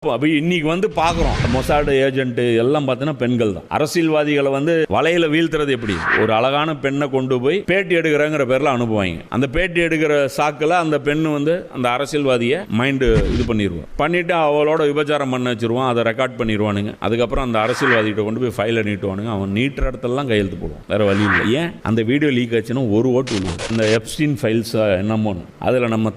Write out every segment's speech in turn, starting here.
அப்ப இன்னைக்கு வந்து பாக்குறோம் மொசாடு ஏஜென்ட் எல்லாம் பார்த்தீங்கன்னா பெண்கள் தான். அரசியல்வாதிகளை வந்து வலையில வீழ்த்துறது எப்படி? ஒரு அழகான பெண்ணை கொண்டு போய் பேட்டி எடுக்கிறங்கிற பேர்ல அனுப்புவாங்க. அந்த பேட்டி எடுக்கிற சாக்குல அந்த பெண்ணு வந்து அந்த அரசியல்வாதியை மைண்டு இது பண்ணிட்டு அவளோட விபச்சாரம் பண்ண வச்சிருவான். அதை ரெக்கார்ட் பண்ணிடுவானுங்க. அதுக்கப்புறம் அந்த அரசியல்வாதிகிட்ட கொண்டு போய் ஃபைலை நீட்டுவானுங்க. அவன் நீட்டுற இடத்துலலாம் கையெழுத்து போடுவான். வேற வழி இல்லை. ஏன் அந்த வீடியோ லீக் ஆச்சுன்னா ஒரு ஓட்டு விழுவும். இந்த எப்ஸ்டீன் ஃபைல்ஸ் என்னமோ அதுல நம்ம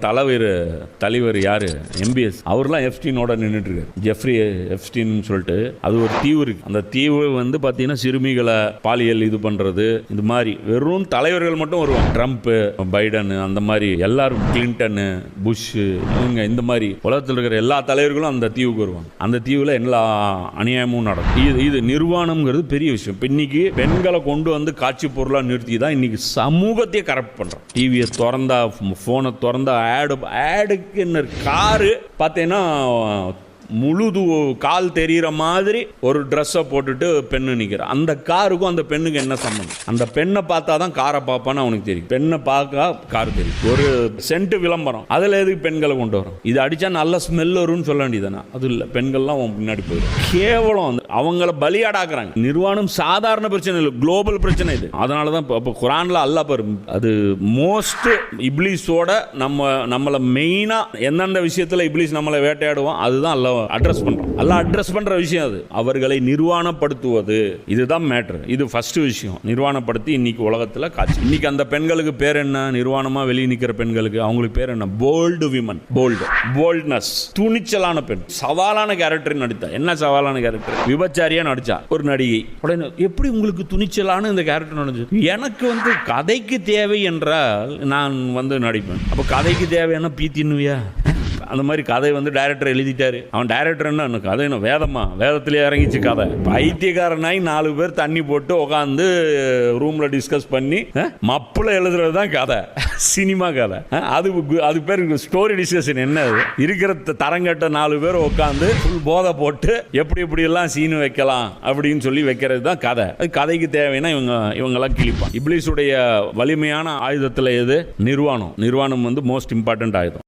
தலைவர் யாரு MBS அவர்லாம் எப்ஸ்டீனோட நின்றுட்டு ஜெஃப்ரி எப்ஸ்டீன் சொல்லிட்டு அது ஒரு தீவு இருக்கு. அந்த தீவு வந்து பாத்தீங்கன்னா சிறுமிகளை பாலியல் இது பண்றது, இது மாதிரி வெறும் தலைவர்கள் மட்டும் வருவாங்க. ட்ரம்ப், பைடன், அந்த மாதிரி எல்லாரும், கிளின்டன், புஷ், இவங்க இந்த மாதிரி உலகத்தில் இருக்கிற எல்லா தலைவர்களும் அந்த தீவுக்கு வருவாங்க. அந்த தீவுல எல்லா அநியாயமும் நடக்கும். இது நிர்வாணம்ங்கிறது பெரிய விஷயம். இன்னைக்கு பெண்களை கொண்டு வந்து காட்சி பொருளா நிறுத்தி தான் இன்னைக்கு சமூகத்தையே கரெக்ட் பண்றோம். டிவியை திறந்தா, போனை திறந்தா ஆடுக்கு என்ன காரு பார்த்தீங்கன்னா முழுது கால் தெரிகிற மாதிரி ஒரு ட்ரெஸ்ஸை போட்டுட்டு பெண்ணு நிற்கிறான். அந்த காருக்கும் அந்த பெண்ணுக்கு என்ன சம்பந்தம்? அந்த பெண்ணை பார்த்தா தான் காரை பார்ப்பான்னு அவனுக்கு தெரியும். பெண்ணை பார்க்க கார் தெரியும். ஒரு சென்ட் விளம்பரம், அதில் எதுக்கு பெண்களை கொண்டு வரும்? இது அடித்தா நல்ல ஸ்மெல் வரும்னு சொல்ல வேண்டியதானே? அது இல்லை, பெண்கள்லாம் அவன் பின்னாடி போயிடும். கேவலம் அவங்கள பலியாடாக்குறாங்க. நிர்வாணம் சாதாரண பிரச்சனை இல்லை, குளோபல் பிரச்சனை இது. அதனால தான் இப்போ குரானில் அல்லாஹ் பாரு, அது மோஸ்ட் இப்லீஸோட நம்மளை மெயினாக எந்தெந்த விஷயத்தில் இப்லீஸ் நம்மளை வேட்டையாடுவோம் அதுதான் அல்லாஹ் அட்ரஸ் பண்ற விஷயம். அது அவர்களை நிர்வாணப்படுத்துவது, இதுதான் மேட்டர். இது ஃபர்ஸ்ட் விஷயம். நிர்வாணப்படுத்தி இன்னைக்கு உலகத்துல காட்சி. இன்னைக்கு அந்த பெண்களுக்கு பேர் என்ன? நிர்வாணமா வெளியே நிக்கிற பெண்களுக்கு அவங்களுக்கு பேர் என்ன? Bolt women. போல்ட்னஸ், துணிச்சலான பெண். சவாலான கேரக்டர் நடித்தா. என்ன சவாலான கேரக்டர்? விபச்சாரியா நடிச்சா ஒரு நடிகை. உடனே எப்படி உங்களுக்கு துணிச்சலான இந்த கேரக்டர் நடிச்சது? எனக்கு வந்து கதைக்கு தேவை என்றால் நான் வந்து நடிப்பேன். அப்ப கதைக்கு தேவையான பீத்தின்னுவியா? அந்த மாதிரி கதை வந்து டைரக்டர் எழுதிட்டாரு. அவன் டைரக்டர் என்ன கதை? என்ன வேதமா? வேதத்திலே இறங்கிச்சு கதை. பைத்தியக்காரனாய் 4 பேர் தண்ணி போட்டு உட்காந்து ரூம்ல டிஸ்கஸ் பண்ணி மப்புல எழுதுறது தான் கதை, சினிமா கதை. அது பேர் ஸ்டோரி டிஸ்கஷன். என்ன இருக்கிற தரங்கட்ட 4 பேர் உட்காந்து போதை போட்டு எப்படி எல்லாம் சீனு வைக்கலாம் அப்படின்னு சொல்லி வைக்கிறது தான் கதை. கதைக்கு தேவைன்னா இவங்கெல்லாம் கிழிப்பான். இப்லீஸுடைய வலிமையான ஆயுதத்தில் எது? நிர்வாணம் வந்து மோஸ்ட் இம்பார்ட்டன்ட் ஆயுதம்.